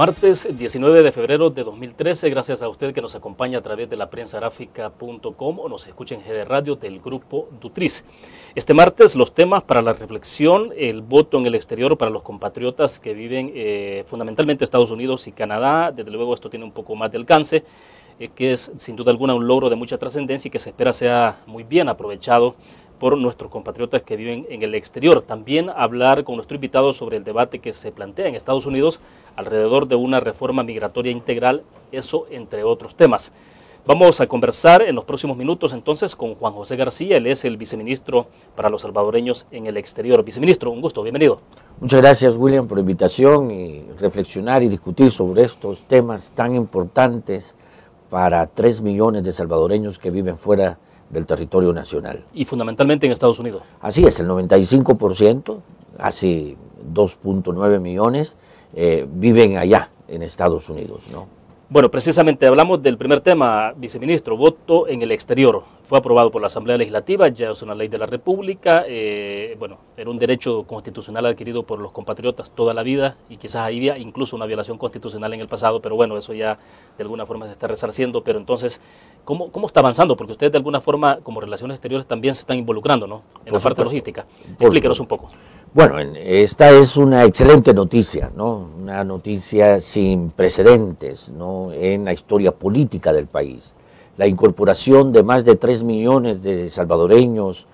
Martes 19 de febrero de 2013, gracias a usted que nos acompaña a través de la prensagráfica.com o nos escucha en GD Radio del Grupo Dutriz. Este martes los temas para la reflexión, el voto en el exterior para los compatriotas que viven fundamentalmente Estados Unidos y Canadá. Desde luego esto tiene un poco más de alcance, que es sin duda alguna un logro de mucha trascendencia y que se espera sea muy bien aprovechado por nuestros compatriotas que viven en el exterior. También hablar con nuestro invitado sobre el debate que se plantea en Estados Unidos alrededor de una reforma migratoria integral, eso entre otros temas. Vamos a conversar en los próximos minutos entonces con Juan José García, él es el viceministro para los salvadoreños en el exterior. Viceministro, un gusto, bienvenido. Muchas gracias, William, por la invitación y reflexionar y discutir sobre estos temas tan importantes para 3 millones de salvadoreños que viven fuera del territorio nacional. Y fundamentalmente en Estados Unidos. Así es, el 95%, casi 2.9 millones, viven allá en Estados Unidos, ¿no? Bueno, precisamente hablamos del primer tema, viceministro, voto en el exterior. Fue aprobado por la Asamblea Legislativa, ya es una ley de la República, bueno, era un derecho constitucional adquirido por los compatriotas toda la vida y quizás ahí había incluso una violación constitucional en el pasado, pero bueno, eso ya de alguna forma se está resarciendo. Pero entonces, ¿cómo está avanzando? Porque ustedes de alguna forma, como Relaciones Exteriores, también se están involucrando, ¿no?, en la parte logística. Explíquenos un poco. Bueno, esta es una excelente noticia, ¿no? Una noticia sin precedentes, ¿no?, en la historia política del país. La incorporación de más de 3 millones de salvadoreños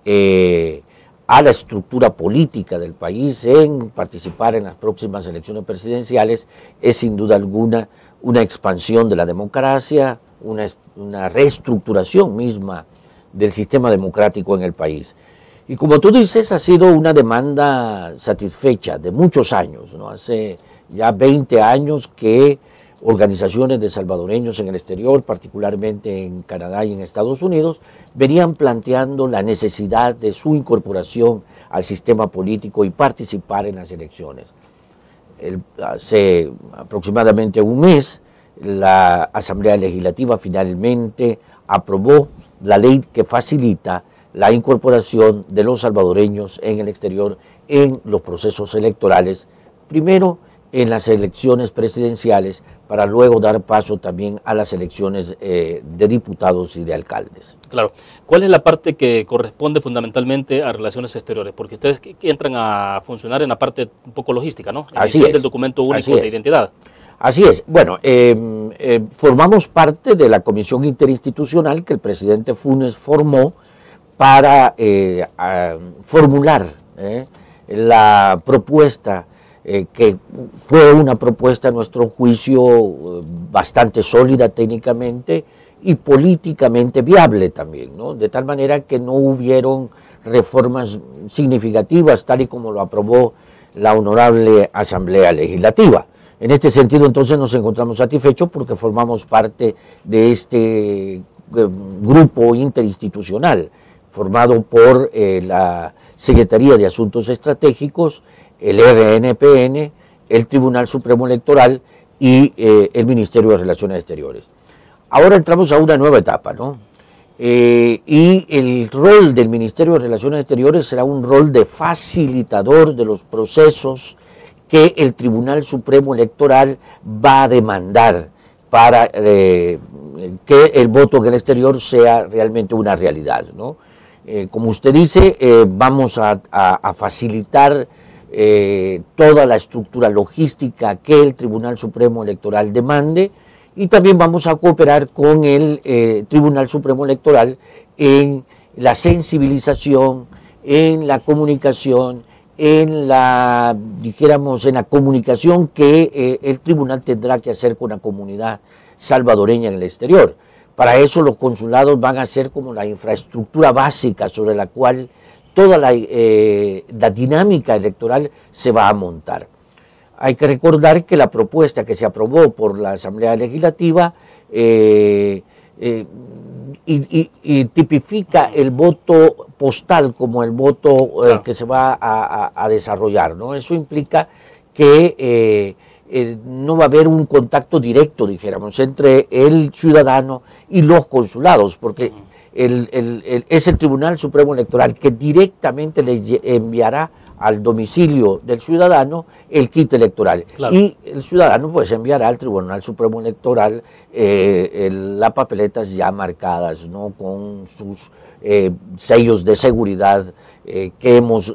a la estructura política del país en participar en las próximas elecciones presidenciales es sin duda alguna una expansión de la democracia, una reestructuración misma del sistema democrático en el país. Y como tú dices, ha sido una demanda satisfecha de muchos años, ¿no? Hace ya 20 años que organizaciones de salvadoreños en el exterior, particularmente en Canadá y en Estados Unidos, venían planteando la necesidad de su incorporación al sistema político y participar en las elecciones. Hace aproximadamente un mes, la Asamblea Legislativa finalmente aprobó la ley que facilita la incorporación de los salvadoreños en el exterior en los procesos electorales, primero en las elecciones presidenciales, para luego dar paso también a las elecciones de diputados y de alcaldes. Claro. ¿Cuál es la parte que corresponde fundamentalmente a Relaciones Exteriores? Porque ustedes que entran a funcionar en la parte un poco logística, ¿no? Así es. Del documento único de identidad. Así es. Bueno, formamos parte de la comisión interinstitucional que el presidente Funes formó para formular la propuesta, que fue una propuesta a nuestro juicio bastante sólida técnicamente y políticamente viable también, ¿no? De tal manera que no hubieron reformas significativas tal y como lo aprobó la honorable Asamblea Legislativa. En este sentido entonces nos encontramos satisfechos porque formamos parte de este grupo interinstitucional formado por la Secretaría de Asuntos Estratégicos, el RNPN, el Tribunal Supremo Electoral y el Ministerio de Relaciones Exteriores. Ahora entramos a una nueva etapa, ¿no? Y el rol del Ministerio de Relaciones Exteriores será un rol de facilitador de los procesos que el Tribunal Supremo Electoral va a demandar para que el voto en el exterior sea realmente una realidad, ¿no? Como usted dice, vamos a facilitar toda la estructura logística que el Tribunal Supremo Electoral demande y también vamos a cooperar con el Tribunal Supremo Electoral en la sensibilización, en la comunicación, en la comunicación que el tribunal tendrá que hacer con la comunidad salvadoreña en el exterior. Para eso los consulados van a ser como la infraestructura básica sobre la cual toda la dinámica electoral se va a montar. Hay que recordar que la propuesta que se aprobó por la Asamblea Legislativa y tipifica el voto postal como el voto que se va a desarrollar, ¿no? Eso implica que no va a haber un contacto directo, dijéramos, entre el ciudadano y los consulados, porque es el Tribunal Supremo Electoral que directamente le enviará al domicilio del ciudadano el kit electoral. Claro. Y el ciudadano pues enviará al Tribunal Supremo Electoral las papeletas ya marcadas, ¿no?, con sus sellos de seguridad que hemos,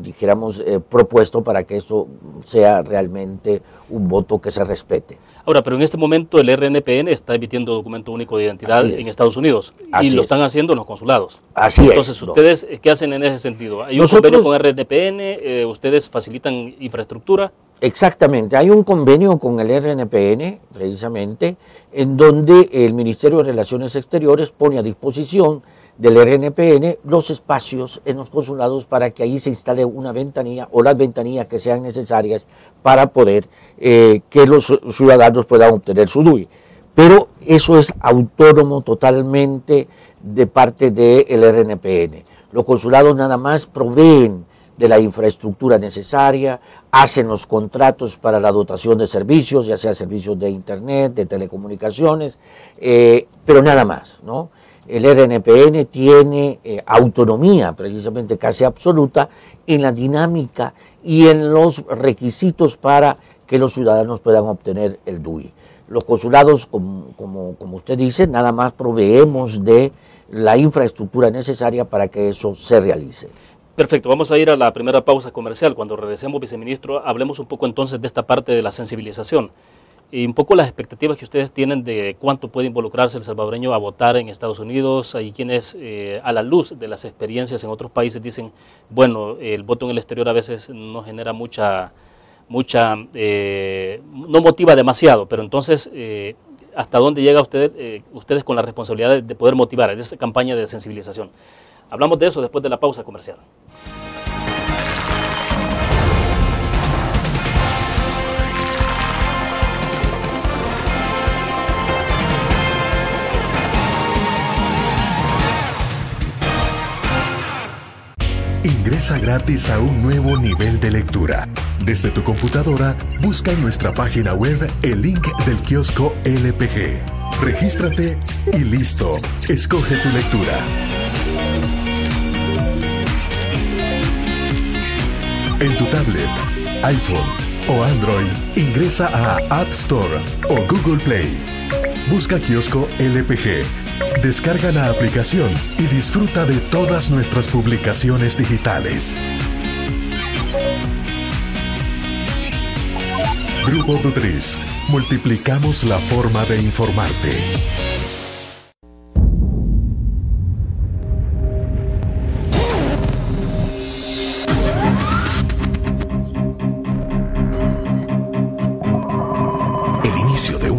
dijéramos, propuesto para que eso sea realmente un voto que se respete. Ahora, pero en este momento el RNPN está emitiendo documento único de identidad en Estados Unidos y lo están haciendo en los consulados. Así Entonces, ¿ustedes qué hacen en ese sentido? ¿Hay un convenio con RNPN? ¿Ustedes facilitan infraestructura? Exactamente, hay un convenio con el RNPN, precisamente, en donde el Ministerio de Relaciones Exteriores pone a disposición del RNPN los espacios en los consulados para que ahí se instale una ventanilla o las ventanillas que sean necesarias para poder que los ciudadanos puedan obtener su DUI. Pero eso es autónomo totalmente de parte del RNPN. Los consulados nada más proveen de la infraestructura necesaria, hacen los contratos para la dotación de servicios, ya sea servicios de internet, de telecomunicaciones, pero nada más, ¿no? El RNPN tiene autonomía, precisamente casi absoluta, en la dinámica y en los requisitos para que los ciudadanos puedan obtener el DUI. Los consulados, como usted dice, nada más proveemos de la infraestructura necesaria para que eso se realice. Perfecto, vamos a ir a la primera pausa comercial. Cuando regresemos, viceministro, hablemos un poco entonces de esta parte de la sensibilización y un poco las expectativas que ustedes tienen de cuánto puede involucrarse el salvadoreño a votar en Estados Unidos. Hay quienes, a la luz de las experiencias en otros países, dicen, bueno, el voto en el exterior a veces no genera no motiva demasiado, pero entonces, ¿hasta dónde llega ustedes con la responsabilidad de poder motivar en esa campaña de sensibilización? Hablamos de eso después de la pausa comercial. Ingresa gratis a un nuevo nivel de lectura. Desde tu computadora, busca en nuestra página web el link del kiosco LPG. Regístrate y listo. Escoge tu lectura. En tu tablet, iPhone o Android, ingresa a App Store o Google Play. Busca Kiosco LPG. Descarga la aplicación y disfruta de todas nuestras publicaciones digitales. Grupo Dutriz. Multiplicamos la forma de informarte.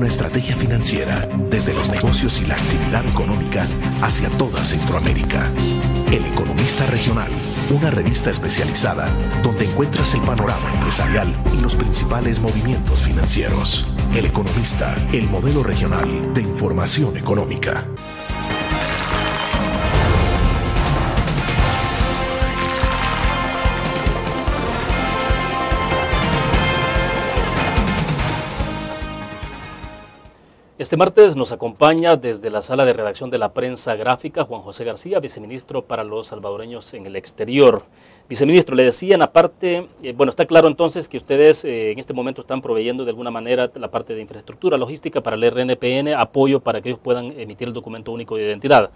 Estrategia financiera desde los negocios y la actividad económica hacia toda Centroamérica. El Economista Regional, una revista especializada donde encuentras el panorama empresarial y los principales movimientos financieros. El Economista, el modelo regional de información económica. Este martes nos acompaña desde la sala de redacción de la prensa gráfica Juan José García, viceministro para los salvadoreños en el exterior. Viceministro, le decían aparte, bueno, está claro entonces que ustedes en este momento están proveyendo de alguna manera la parte de infraestructura logística para el RNPN, apoyo para que ellos puedan emitir el documento único de identidad.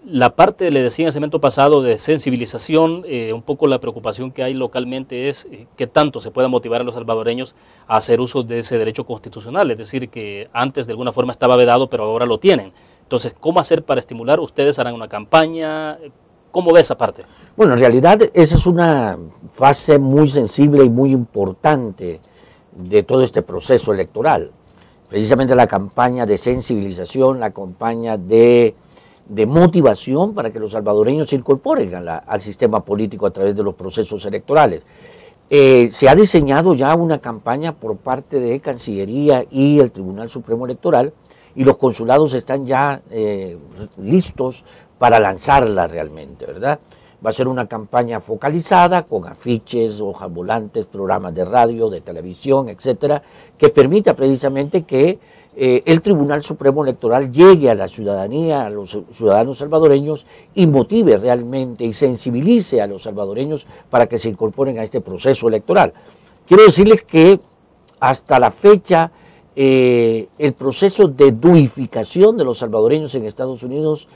La parte, le decía en el segmento pasado, de sensibilización, un poco la preocupación que hay localmente es que tanto se pueda motivar a los salvadoreños a hacer uso de ese derecho constitucional, es decir, que antes de alguna forma estaba vedado, pero ahora lo tienen. Entonces, ¿cómo hacer para estimular? ¿Ustedes harán una campaña? ¿Cómo ve esa parte? Bueno, en realidad esa es una fase muy sensible y muy importante de todo este proceso electoral. Precisamente la campaña de sensibilización, la campaña de motivación para que los salvadoreños se incorporen al sistema político a través de los procesos electorales. Se ha diseñado ya una campaña por parte de Cancillería y el Tribunal Supremo Electoral y los consulados están ya listos para lanzarla realmente, ¿verdad? Va a ser una campaña focalizada con afiches, hojas volantes, programas de radio, de televisión, etcétera, que permita precisamente que el Tribunal Supremo Electoral llegue a la ciudadanía, a los ciudadanos salvadoreños, y motive realmente y sensibilice a los salvadoreños para que se incorporen a este proceso electoral. Quiero decirles que hasta la fecha el proceso de duificación de los salvadoreños en Estados Unidos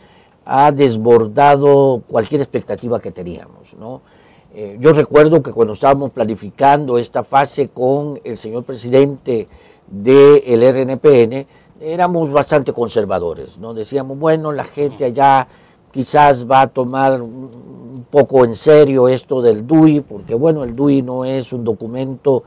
ha desbordado cualquier expectativa que teníamos, ¿no? Yo recuerdo que cuando estábamos planificando esta fase con el señor presidente del RNPN, éramos bastante conservadores, ¿no? Decíamos, bueno, la gente allá quizás va a tomar un poco en serio esto del DUI, porque bueno, el DUI no es un documento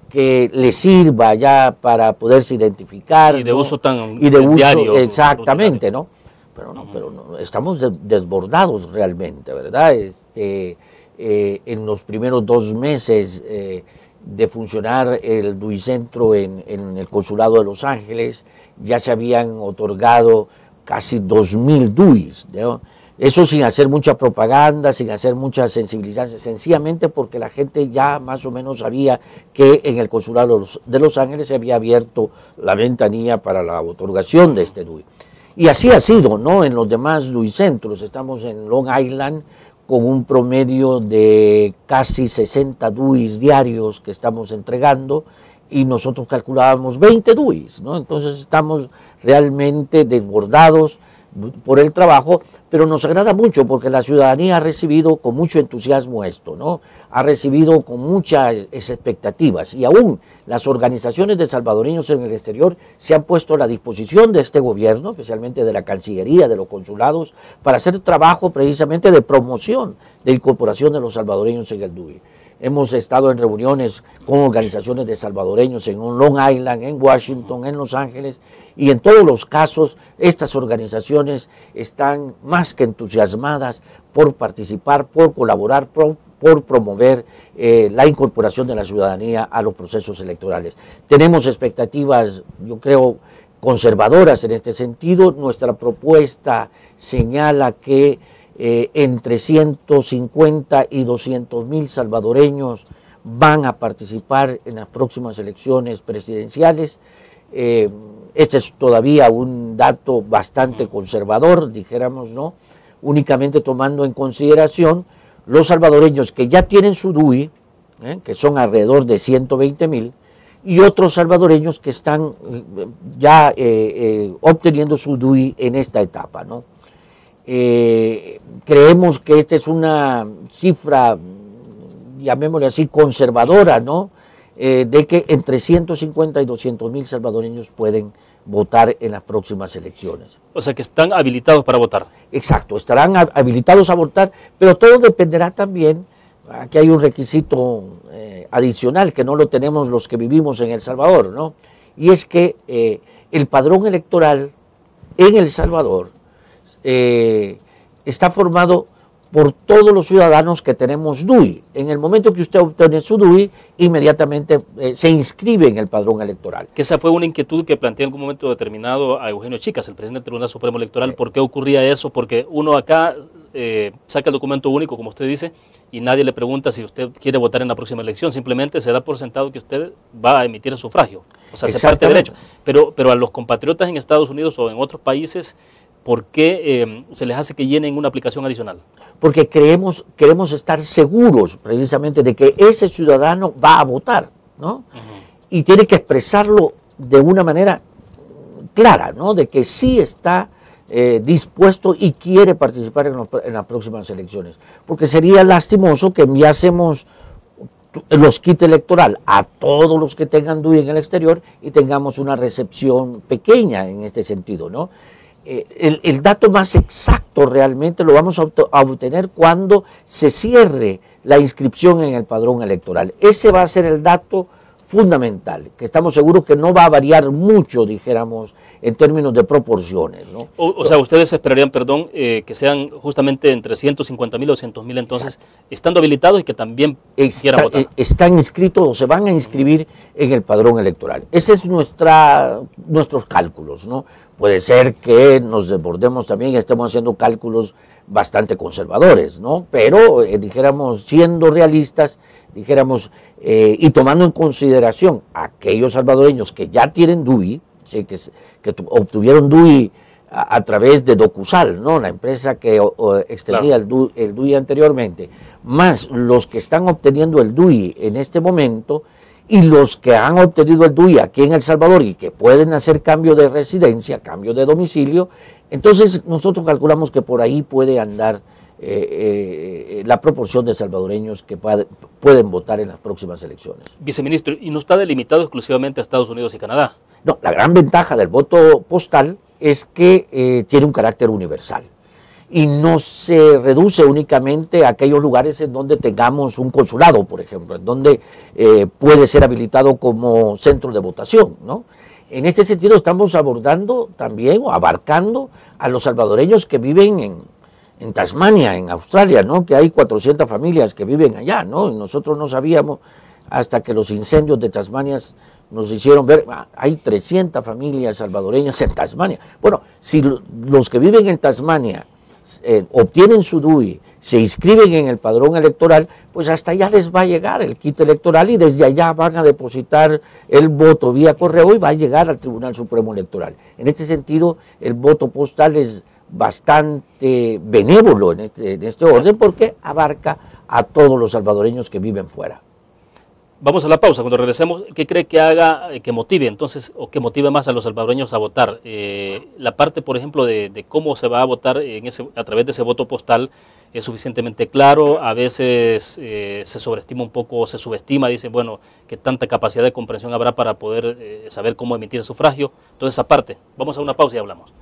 que le sirva ya para poderse identificar. Y de, ¿no?, uso tan y de uso, diario. Exactamente, ¿no? Pero no, estamos desbordados realmente, ¿verdad? En los primeros 2 meses de funcionar el DUI Centro en el Consulado de Los Ángeles, ya se habían otorgado casi 2.000 DUIs, ¿no? Eso sin hacer mucha propaganda, sin hacer mucha sensibilización, sencillamente porque la gente ya más o menos sabía que en el Consulado de Los Ángeles se había abierto la ventanilla para la otorgación de este DUI. Y así ha sido, ¿no? En los demás DUI Centros, estamos en Long Island con un promedio de casi 60 DUIs diarios que estamos entregando, y nosotros calculábamos 20 DUIs, ¿no? Entonces estamos realmente desbordados por el trabajo, pero nos agrada mucho porque la ciudadanía ha recibido con mucho entusiasmo esto, ¿no? Ha recibido con muchas expectativas, y aún las organizaciones de salvadoreños en el exterior se han puesto a la disposición de este gobierno, especialmente de la Cancillería, de los consulados, para hacer trabajo precisamente de promoción de incorporación de los salvadoreños en el DUI. Hemos estado en reuniones con organizaciones de salvadoreños en Long Island, en Washington, en Los Ángeles, y en todos los casos estas organizaciones están más que entusiasmadas por participar, por colaborar, por promover la incorporación de la ciudadanía a los procesos electorales. Tenemos expectativas, yo creo, conservadoras en este sentido. Nuestra propuesta señala que entre 150 y 200.000 salvadoreños van a participar en las próximas elecciones presidenciales. Este es todavía un dato bastante conservador, dijéramos, ¿no? Únicamente tomando en consideración los salvadoreños que ya tienen su DUI, que son alrededor de 120.000, y otros salvadoreños que están ya obteniendo su DUI en esta etapa, ¿no? Creemos que esta es una cifra, llamémosle así, conservadora, ¿no? De que entre 150 y 200.000 salvadoreños pueden votar en las próximas elecciones. O sea que están habilitados para votar. Exacto, estarán habilitados a votar, pero todo dependerá también, aquí hay un requisito adicional que no lo tenemos los que vivimos en El Salvador, ¿no? Y es que el padrón electoral en El Salvador está formado por todos los ciudadanos que tenemos DUI. En el momento que usted obtiene su DUI, inmediatamente se inscribe en el padrón electoral. Que esa fue una inquietud que planteé en algún momento determinado a Eugenio Chicas, el presidente del Tribunal Supremo Electoral. ¿Por qué ocurría eso? Porque uno acá saca el documento único, como usted dice, y nadie le pregunta si usted quiere votar en la próxima elección. Simplemente se da por sentado que usted va a emitir el sufragio. O sea, se parte de derecho. Pero a los compatriotas en Estados Unidos o en otros países, ¿por qué se les hace que llenen una aplicación adicional? Porque queremos estar seguros precisamente de que ese ciudadano va a votar, ¿no? Y tiene que expresarlo de una manera clara, ¿no? De que sí está dispuesto y quiere participar en las próximas elecciones. Porque sería lastimoso que enviásemos los kits electoral a todos los que tengan DUI en el exterior y tengamos una recepción pequeña en este sentido, ¿no? El dato más exacto realmente lo vamos a obtener cuando se cierre la inscripción en el padrón electoral. Ese va a ser el dato fundamental, que estamos seguros que no va a variar mucho, dijéramos, en términos de proporciones, ¿no? O sea, ustedes esperarían, perdón, que sean justamente entre 150.000 o 200.000 entonces, estando habilitados y que también quieran votar. Están inscritos o se van a inscribir en el padrón electoral. Ese es nuestros cálculos, ¿no? Puede ser que nos desbordemos también y estemos haciendo cálculos bastante conservadores, ¿no? Pero, dijéramos, siendo realistas, dijéramos, y tomando en consideración aquellos salvadoreños que ya tienen DUI, sí, que obtuvieron DUI a través de DocuSal, ¿no? La empresa que extendía el DUI anteriormente, más los que están obteniendo el DUI en este momento y los que han obtenido el DUI aquí en El Salvador y que pueden hacer cambio de residencia, cambio de domicilio, entonces nosotros calculamos que por ahí puede andar la proporción de salvadoreños que pueden votar en las próximas elecciones. Viceministro, ¿y no está delimitado exclusivamente a Estados Unidos y Canadá? No, la gran ventaja del voto postal es que tiene un carácter universal y no se reduce únicamente a aquellos lugares en donde tengamos un consulado, por ejemplo, en donde puede ser habilitado como centro de votación, ¿no? En este sentido estamos abordando también o abarcando a los salvadoreños que viven en Tasmania, en Australia, ¿no? Que hay 400 familias que viven allá, ¿no? Y nosotros no sabíamos hasta que los incendios de Tasmania nos hicieron ver, hay 300 familias salvadoreñas en Tasmania. Bueno, si los que viven en Tasmania obtienen su DUI, se inscriben en el padrón electoral, pues hasta allá les va a llegar el kit electoral y desde allá van a depositar el voto vía correo y va a llegar al Tribunal Supremo Electoral. En este sentido, el voto postal es bastante benévolo en este orden porque abarca a todos los salvadoreños que viven fuera. Vamos a la pausa. Cuando regresemos, ¿qué cree que haga, que motive entonces, o que motive más a los salvadoreños a votar? La parte, por ejemplo, de cómo se va a votar a través de ese voto postal es suficientemente claro. A veces se sobreestima un poco, o se subestima, dicen, bueno, que tanta capacidad de comprensión habrá para poder saber cómo emitir el sufragio. Toda esa parte. Vamos a una pausa y hablamos.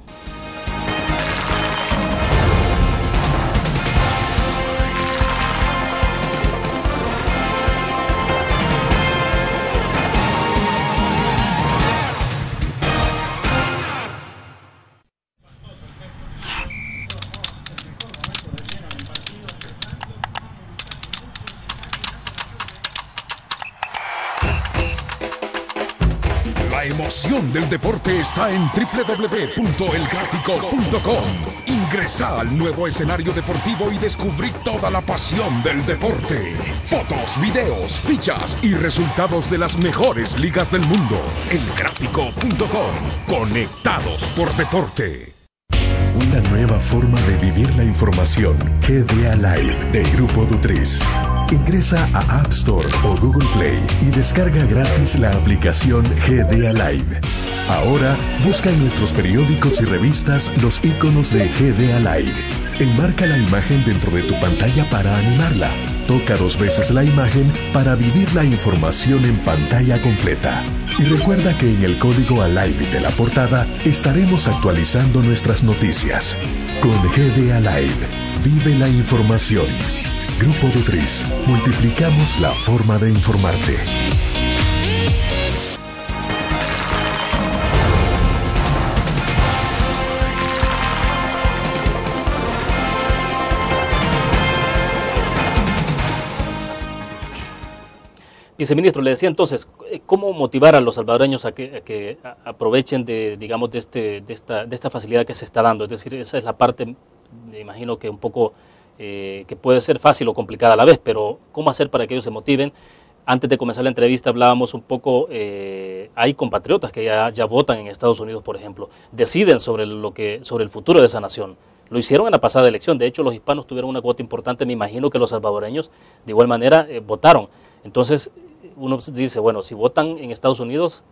La emoción del deporte está en www.elgrafico.com. Ingresa al nuevo escenario deportivo y descubrí toda la pasión del deporte. Fotos, videos, fichas y resultados de las mejores ligas del mundo. Elgrafico.com. Conectados por deporte. Una nueva forma de vivir la información. GDA Live de Grupo Dutriz. Ingresa a App Store o Google Play y descarga gratis la aplicación GDA Live. Ahora busca en nuestros periódicos y revistas los iconos de GDA Live. Enmarca la imagen dentro de tu pantalla para animarla. Toca 2 veces la imagen para vivir la información en pantalla completa. Y recuerda que en el código ALIVE de la portada estaremos actualizando nuestras noticias. Con GDA Live, vive la información. Grupo Dutriz, multiplicamos la forma de informarte. Viceministro, le decía entonces, ¿cómo motivar a los salvadoreños a que aprovechen de esta facilidad que se está dando? Es decir, esa es la parte, me imagino que un poco que puede ser fácil o complicada a la vez, pero ¿cómo hacer para que ellos se motiven? Antes de comenzar la entrevista hablábamos un poco, hay compatriotas que ya votan en Estados Unidos, por ejemplo, deciden sobre el futuro de esa nación. Lo hicieron en la pasada elección, de hecho los hispanos tuvieron una cuota importante, me imagino que los salvadoreños de igual manera votaron. Entonces uno dice, bueno, si votan en Estados Unidos,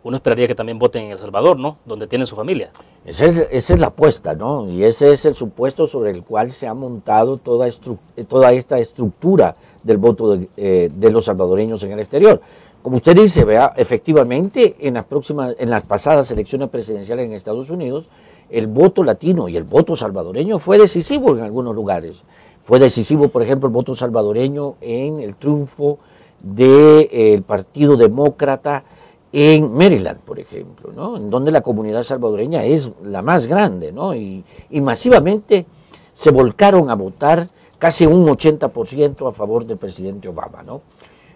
uno esperaría que también voten en El Salvador, ¿no? Donde tienen su familia. Esa es la apuesta, ¿no? Y ese es el supuesto sobre el cual se ha montado toda esta estructura del voto de los salvadoreños en el exterior. Como usted dice, vea, efectivamente, en las pasadas elecciones presidenciales en Estados Unidos, el voto latino y el voto salvadoreño fue decisivo en algunos lugares. Fue decisivo, por ejemplo, el voto salvadoreño en el triunfo del Partido Demócrata en Maryland, por ejemplo, ¿no? En donde la comunidad salvadoreña es la más grande, ¿no? Y masivamente se volcaron a votar casi un 80% a favor del presidente Obama, ¿no?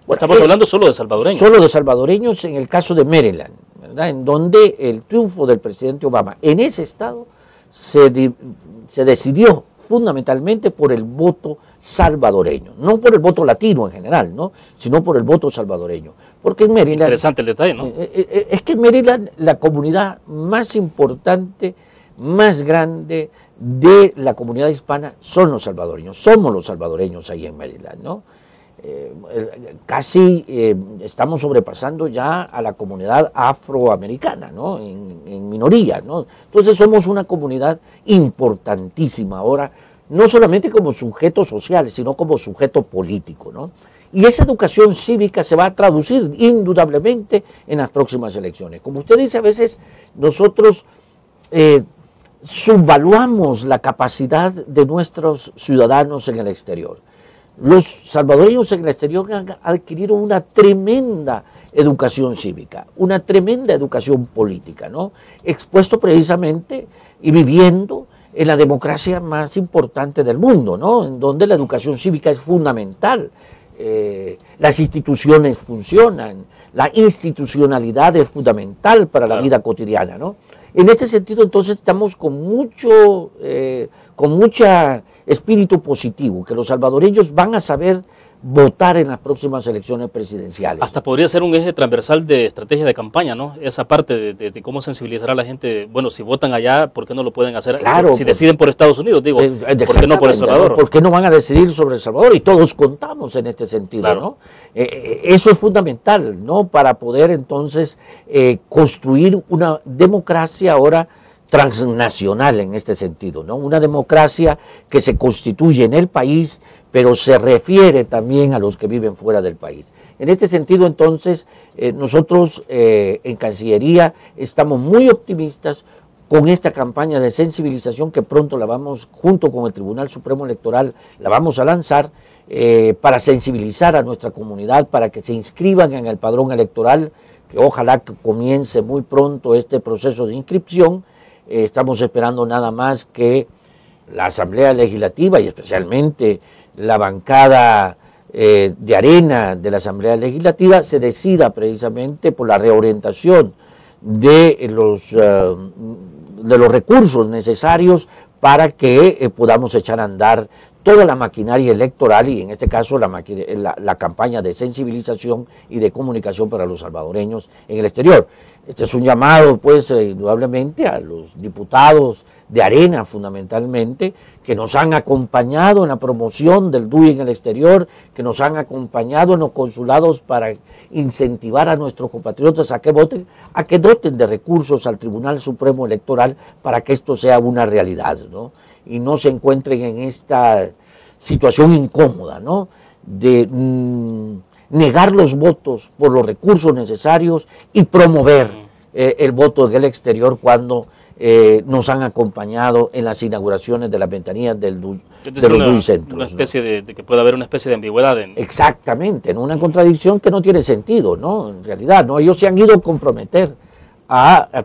Bueno, estamos hablando solo de salvadoreños. Solo de salvadoreños en el caso de Maryland, ¿verdad? En donde el triunfo del presidente Obama en ese estado se decidió fundamentalmente por el voto salvadoreño, no por el voto latino en general, ¿no? Sino por el voto salvadoreño. Porque en Maryland... Interesante el detalle, ¿no? Es que en Maryland la comunidad más importante, más grande de la comunidad hispana son los salvadoreños. Somos los salvadoreños ahí en Maryland, ¿no? Casi estamos sobrepasando ya a la comunidad afroamericana, ¿no? En minoría, ¿no? Entonces somos una comunidad importantísima ahora, no solamente como sujeto social, sino como sujeto político, ¿no? Y esa educación cívica se va a traducir indudablemente en las próximas elecciones. Como usted dice, a veces nosotros subvaluamos la capacidad de nuestros ciudadanos en el exterior. Los salvadoreños en el exterior han adquirido una tremenda educación cívica, una tremenda educación política, ¿no? Expuesto precisamente y viviendo en la democracia más importante del mundo, ¿no? En donde la educación cívica es fundamental. Las instituciones funcionan, la institucionalidad es fundamental para la vida cotidiana, ¿no? En este sentido, entonces, estamos con mucho espíritu positivo, que los salvadoreños van a saber votar en las próximas elecciones presidenciales. Hasta podría ser un eje transversal de estrategia de campaña, ¿no? Esa parte de cómo sensibilizar a la gente. Bueno, si votan allá, ¿por qué no lo pueden hacer? Claro, si deciden por Estados Unidos, digo, ¿por qué no por El Salvador? ¿Por qué no van a decidir sobre El Salvador? Y todos contamos en este sentido, claro, ¿no? Eso es fundamental, ¿no? Para poder entonces construir una democracia ahora transnacional en este sentido, ¿no? Una democracia que se constituye en el país, pero se refiere también a los que viven fuera del país. En este sentido, entonces, nosotros en Cancillería estamos muy optimistas con esta campaña de sensibilización que pronto la vamos, junto con el Tribunal Supremo Electoral, la vamos a lanzar para sensibilizar a nuestra comunidad, para que se inscriban en el padrón electoral, que ojalá que comience muy pronto este proceso de inscripción. Estamos esperando nada más que la Asamblea Legislativa y especialmente la bancada de Arena de la Asamblea Legislativa se decida precisamente por la reorientación de los recursos necesarios para que podamos echar a andar toda la maquinaria electoral y en este caso la campaña de sensibilización y de comunicación para los salvadoreños en el exterior. Este es un llamado, pues, indudablemente a los diputados de Arena, fundamentalmente, que nos han acompañado en la promoción del DUI en el exterior, que nos han acompañado en los consulados para incentivar a nuestros compatriotas a que voten, a que doten de recursos al Tribunal Supremo Electoral para que esto sea una realidad, ¿no? Y no se encuentren en esta situación incómoda, ¿no? De negar los votos por los recursos necesarios y promover el voto en el exterior cuando nos han acompañado en las inauguraciones de las ventanillas de los DUI centros. Una especie de que pueda haber una especie de ambigüedad. Exactamente, ¿no? Una contradicción que no tiene sentido, ¿no? En realidad, ¿no? Ellos se han ido a comprometer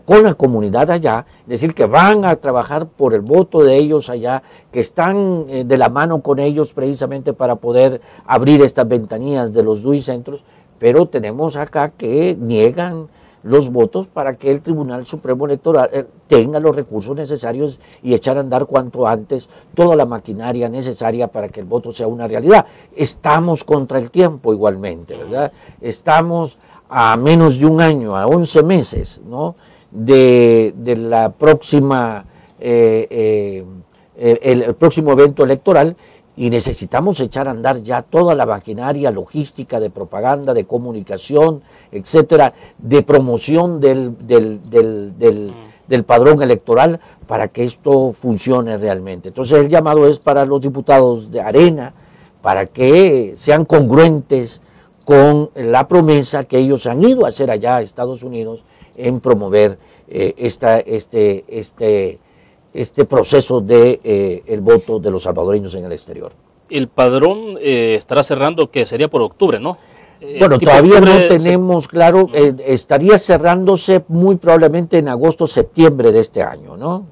con la comunidad allá, decir que van a trabajar por el voto de ellos allá, que están de la mano con ellos precisamente para poder abrir estas ventanillas de los DUI centros, pero tenemos acá que niegan los votos para que el Tribunal Supremo Electoral tenga los recursos necesarios y echar a andar cuanto antes toda la maquinaria necesaria para que el voto sea una realidad. Estamos contra el tiempo igualmente, ¿verdad? Estamos a menos de un año, a 11 meses, ¿no? de la próxima, el próximo evento electoral, y necesitamos echar a andar ya toda la maquinaria logística de propaganda, de comunicación, etcétera, de promoción del padrón electoral para que esto funcione realmente. Entonces el llamado es para los diputados de Arena, para que sean congruentes con la promesa que ellos han ido a hacer allá a Estados Unidos en promover este proceso de el voto de los salvadoreños en el exterior. El padrón estará cerrando, que sería por octubre, ¿no? Bueno, todavía no tenemos claro, estaría cerrándose muy probablemente en agosto, septiembre de este año, ¿no?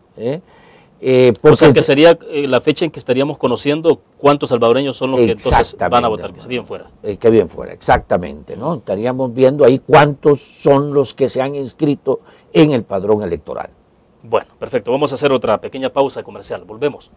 O sea, que sería la fecha en que estaríamos conociendo cuántos salvadoreños son los que entonces van a votar, que se vienen fuera. Que bien fuera, exactamente, ¿no? Estaríamos viendo ahí cuántos son los que se han inscrito en el padrón electoral. Bueno, perfecto. Vamos a hacer otra pequeña pausa comercial. Volvemos.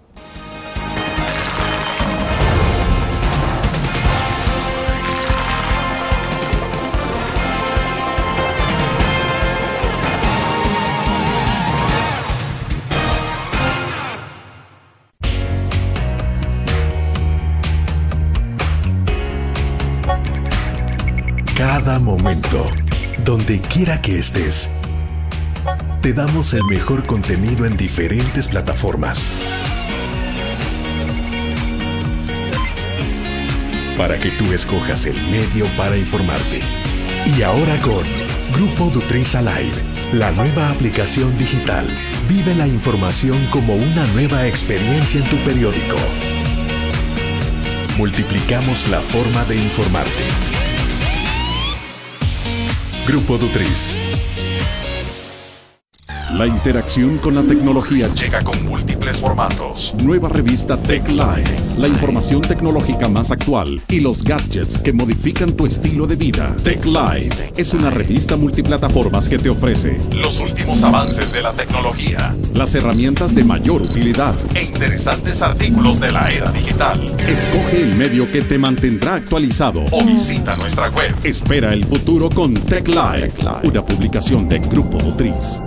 cada momento, donde quiera que estés. Te damos el mejor contenido en diferentes plataformas para que tú escojas el medio para informarte. Y ahora con Grupo Dutriz Alive, la nueva aplicación digital. Vive la información como una nueva experiencia en tu periódico. Multiplicamos la forma de informarte. Grupo Dutriz. La interacción con la tecnología llega con múltiples formatos. Nueva revista Tech Live, la información tecnológica más actual y los gadgets que modifican tu estilo de vida. Tech Live es una revista multiplataformas que te ofrece Los últimos avances de la tecnología las herramientas de mayor utilidad. e interesantes artículos de la era digital. Escoge el medio que te mantendrá actualizado. O visita nuestra web. Espera el futuro con Tech Live, una publicación de Grupo Dutriz.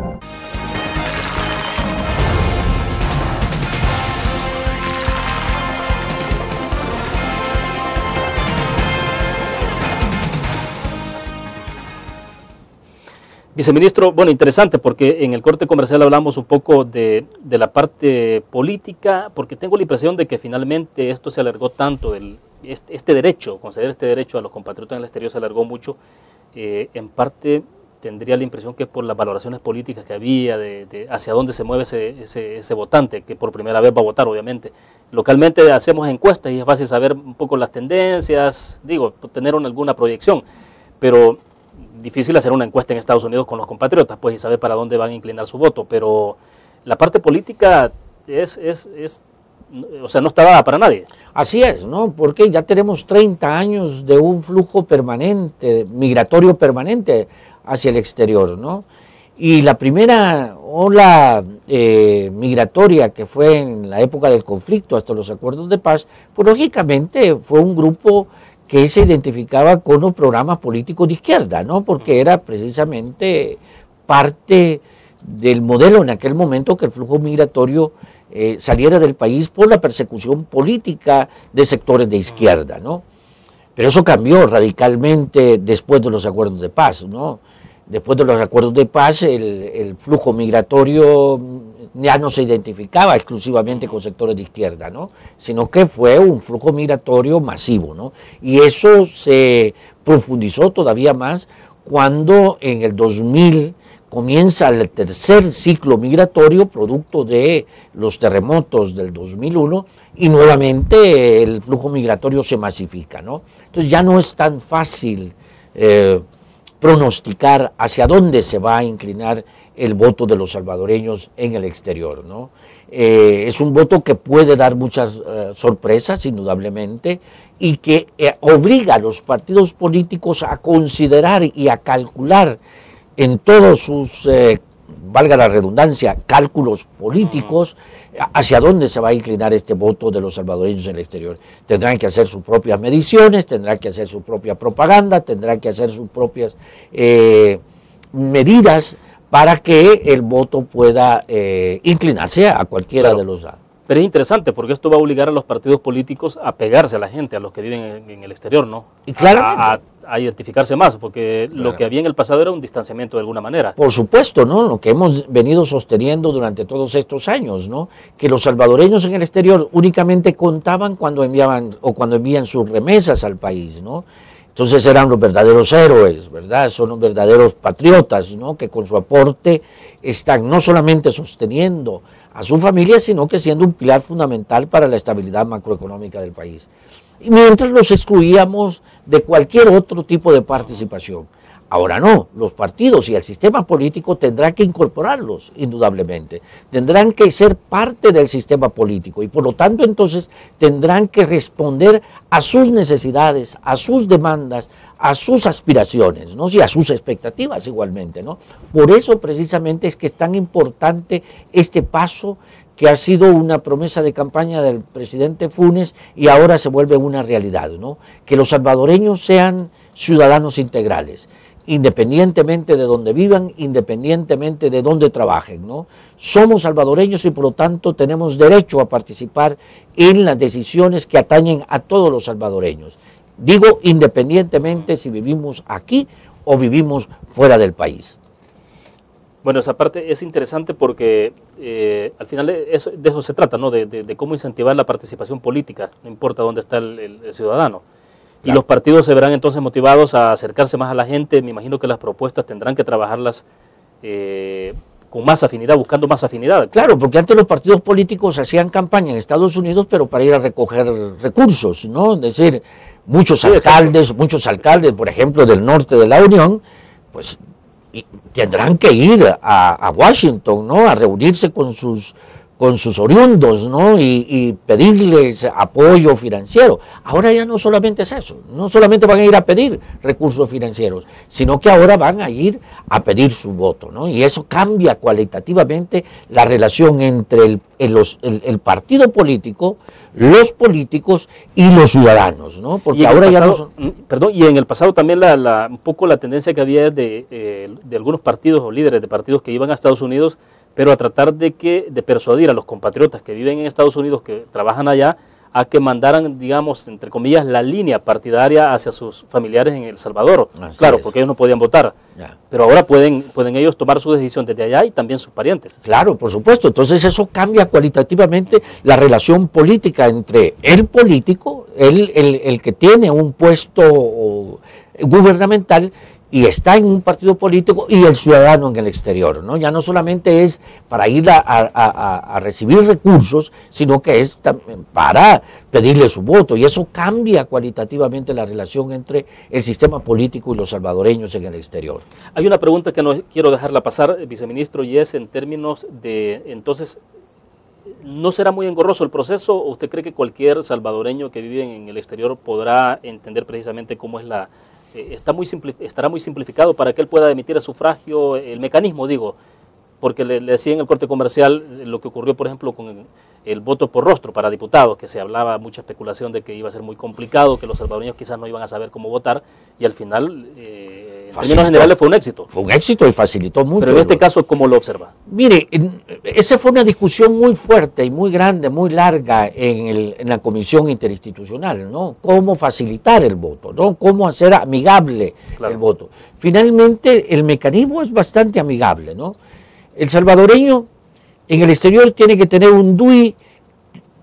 Viceministro, bueno, interesante porque en el corte comercial hablamos un poco de la parte política, porque tengo la impresión de que finalmente esto se alargó tanto, este derecho, conceder este derecho a los compatriotas en el exterior se alargó mucho, en parte tendría la impresión que por las valoraciones políticas que había, de hacia dónde se mueve ese votante, que por primera vez va a votar, obviamente. Localmente hacemos encuestas y es fácil saber un poco las tendencias, digo, tener alguna proyección, pero difícil hacer una encuesta en Estados Unidos con los compatriotas, pues, y saber para dónde van a inclinar su voto, pero la parte política o sea, no está dada para nadie. Así es, ¿no? Porque ya tenemos 30 años de un flujo permanente, migratorio permanente hacia el exterior, ¿no? Y la primera ola migratoria que fue en la época del conflicto hasta los acuerdos de paz, pues lógicamente fue un grupo que se identificaba con los programas políticos de izquierda, ¿no? Porque era precisamente parte del modelo en aquel momento que el flujo migratorio saliera del país por la persecución política de sectores de izquierda, ¿no? Pero eso cambió radicalmente después de los acuerdos de paz, ¿no? Después de los acuerdos de paz, el flujo migratorio ya no se identificaba exclusivamente con sectores de izquierda, ¿no? Sino que fue un flujo migratorio masivo, ¿no? Y eso se profundizó todavía más cuando en el 2000 comienza el tercer ciclo migratorio producto de los terremotos del 2001 y nuevamente el flujo migratorio se masifica, ¿no? Entonces ya no es tan fácil pronosticar hacia dónde se va a inclinar el voto de los salvadoreños en el exterior, ¿no? Es un voto que puede dar muchas sorpresas, indudablemente, y que obliga a los partidos políticos a considerar y a calcular en todos sus, valga la redundancia, cálculos políticos, hacia dónde se va a inclinar este voto de los salvadoreños en el exterior. Tendrán que hacer sus propias mediciones, tendrán que hacer su propia propaganda, tendrán que hacer sus propias medidas para que el voto pueda inclinarse a cualquiera de los lados. Pero es interesante porque esto va a obligar a los partidos políticos a pegarse a la gente, a los que viven en el exterior, ¿no? Y claramente. A identificarse más, porque lo que había en el pasado era un distanciamiento de alguna manera. Por supuesto, ¿no? Lo que hemos venido sosteniendo durante todos estos años, ¿no? Que los salvadoreños en el exterior únicamente contaban cuando envían sus remesas al país, ¿no? Entonces eran los verdaderos héroes, ¿verdad? Son los verdaderos patriotas, ¿no? Que con su aporte están no solamente sosteniendo a su familia, sino que siendo un pilar fundamental para la estabilidad macroeconómica del país. Y mientras los excluíamos de cualquier otro tipo de participación. Ahora no, los partidos y el sistema político tendrán que incorporarlos, indudablemente. Tendrán que ser parte del sistema político y por lo tanto entonces tendrán que responder a sus necesidades, a sus demandas, a sus aspiraciones, ¿no? Y a sus expectativas igualmente, ¿no? Por eso precisamente es que es tan importante este paso que ha sido una promesa de campaña del presidente Funes y ahora se vuelve una realidad, ¿no? Que los salvadoreños sean ciudadanos integrales, independientemente de donde vivan, independientemente de donde trabajen, ¿no? Somos salvadoreños y por lo tanto tenemos derecho a participar en las decisiones que atañen a todos los salvadoreños, Digo, independientemente si vivimos aquí o vivimos fuera del país. Bueno, esa parte es interesante porque al final de eso se trata, ¿no? De cómo incentivar la participación política, no importa dónde está el ciudadano. Y los partidos se verán entonces motivados a acercarse más a la gente. Me imagino que las propuestas tendrán que trabajarlas con más afinidad, buscando más afinidad. Claro, porque antes los partidos políticos hacían campaña en Estados Unidos, pero para ir a recoger recursos, ¿no? Es decir, muchos alcaldes, por ejemplo, del norte de la Unión, pues tendrán que ir a Washington, ¿no? A reunirse con sus oriundos, ¿no? Y pedirles apoyo financiero. Ahora ya no solamente es eso, no solamente van a ir a pedir recursos financieros, sino que ahora van a ir a pedir su voto, ¿no? Y eso cambia cualitativamente la relación entre el partido político, los políticos y los ciudadanos, ¿no? Porque ahora ya no son... Perdón, y en el pasado también un poco la tendencia que había de algunos partidos o líderes de partidos que iban a Estados Unidos, pero a tratar de persuadir a los compatriotas que viven en Estados Unidos, que trabajan allá, a que mandaran, digamos, entre comillas, la línea partidaria hacia sus familiares en El Salvador. Claro, porque ellos no podían votar. Ya. Pero ahora pueden ellos tomar su decisión desde allá y también sus parientes. Claro, por supuesto. Entonces eso cambia cualitativamente la relación política entre el político, el que tiene un puesto gubernamental, y está en un partido político, y el ciudadano en el exterior, ¿no? Ya no solamente es para ir a recibir recursos, sino que es para pedirle su voto, y eso cambia cualitativamente la relación entre el sistema político y los salvadoreños en el exterior. Hay una pregunta que no quiero dejarla pasar, viceministro, y es en términos de, entonces, ¿no será muy engorroso el proceso? ¿O usted cree que cualquier salvadoreño que vive en el exterior podrá entender precisamente cómo es estará muy simplificado para que él pueda emitir a sufragio, el mecanismo, digo, porque le decía en el corte comercial lo que ocurrió, por ejemplo, con el voto por rostro para diputados, que se hablaba mucha especulación de que iba a ser muy complicado, que los salvadoreños quizás no iban a saber cómo votar, y al final, en términos generales, fue un éxito. Fue un éxito y facilitó mucho. Pero en este caso, ¿cómo lo observa? Mire, esa fue una discusión muy fuerte y muy grande, muy larga en la Comisión Interinstitucional, ¿no? Cómo facilitar el voto, ¿no? Cómo hacer amigable el voto. Finalmente, el mecanismo es bastante amigable, ¿no? El salvadoreño en el exterior tiene que tener un DUI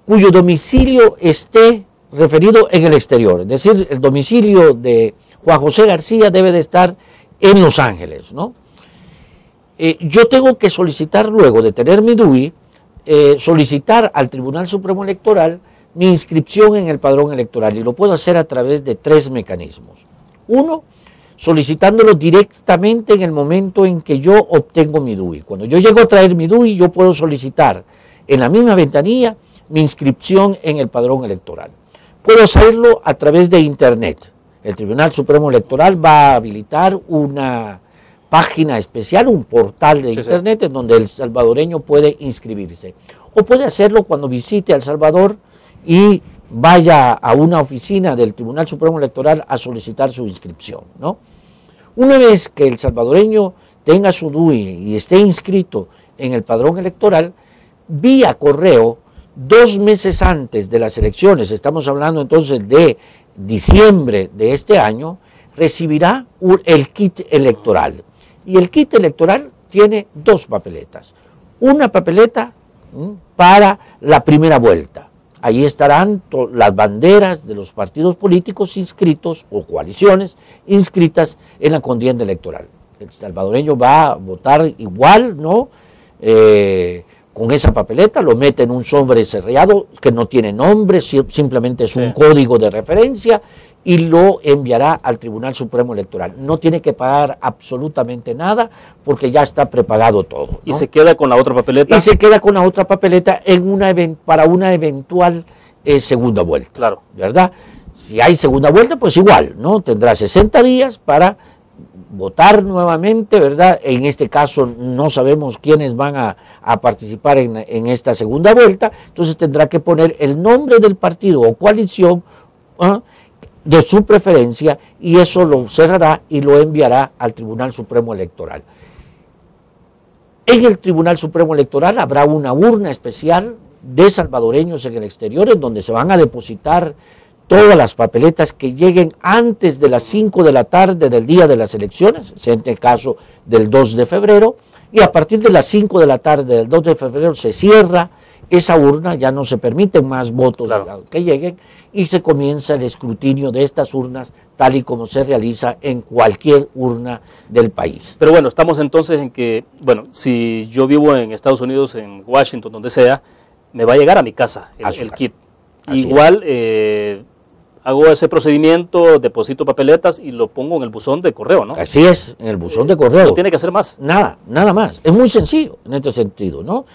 cuyo domicilio esté referido en el exterior. Es decir, el domicilio de Juan José García debe de estar en Los Ángeles, ¿no? Yo tengo que solicitar, luego de tener mi DUI, solicitar al Tribunal Supremo Electoral mi inscripción en el padrón electoral, y lo puedo hacer a través de 3 mecanismos. Uno, solicitándolo directamente en el momento en que yo obtengo mi DUI. Cuando yo llego a traer mi DUI, yo puedo solicitar en la misma ventanilla mi inscripción en el padrón electoral. Puedo hacerlo a través de Internet. El Tribunal Supremo Electoral va a habilitar una página especial, un portal de Internet, en donde el salvadoreño puede inscribirse. O puede hacerlo cuando visite a El Salvador y vaya a una oficina del Tribunal Supremo Electoral a solicitar su inscripción, ¿no? Una vez que el salvadoreño tenga su DUI y esté inscrito en el padrón electoral, vía correo, 2 meses antes de las elecciones, estamos hablando entonces de diciembre de este año, recibirá el kit electoral. Y el kit electoral tiene 2 papeletas. Una papeleta para la primera vuelta. Ahí estarán las banderas de los partidos políticos inscritos o coaliciones inscritas en la contienda electoral. El salvadoreño va a votar igual, ¿no? Con esa papeleta, lo mete en un sobre cerrado que no tiene nombre, simplemente es un código de referencia, y lo enviará al Tribunal Supremo Electoral. No tiene que pagar absolutamente nada porque ya está prepagado todo, ¿no? ¿Y se queda con la otra papeleta? Y se queda con la otra papeleta para una eventual segunda vuelta. Claro. ¿Verdad? Si hay segunda vuelta, pues igual, ¿no? Tendrá 60 días para votar nuevamente, ¿verdad? En este caso no sabemos quiénes van a participar en esta segunda vuelta, entonces tendrá que poner el nombre del partido o coalición de su preferencia, y eso lo cerrará y lo enviará al Tribunal Supremo Electoral. En el Tribunal Supremo Electoral habrá una urna especial de salvadoreños en el exterior, en donde se van a depositar todas las papeletas que lleguen antes de las 5 de la tarde del día de las elecciones, en el caso del 2 de febrero, y a partir de las 5 de la tarde del 2 de febrero se cierra esa urna, ya no se permiten más votos que lleguen, y se comienza el escrutinio de estas urnas tal y como se realiza en cualquier urna del país. Pero bueno, estamos entonces en que, bueno, si yo vivo en Estados Unidos, en Washington, donde sea, me va a llegar a mi casa el kit. Igual hago ese procedimiento, deposito papeletas y lo pongo en el buzón de correo, ¿no? Así es, en el buzón de correo. No tiene que hacer más. Nada más. Es muy sencillo en este sentido, ¿no?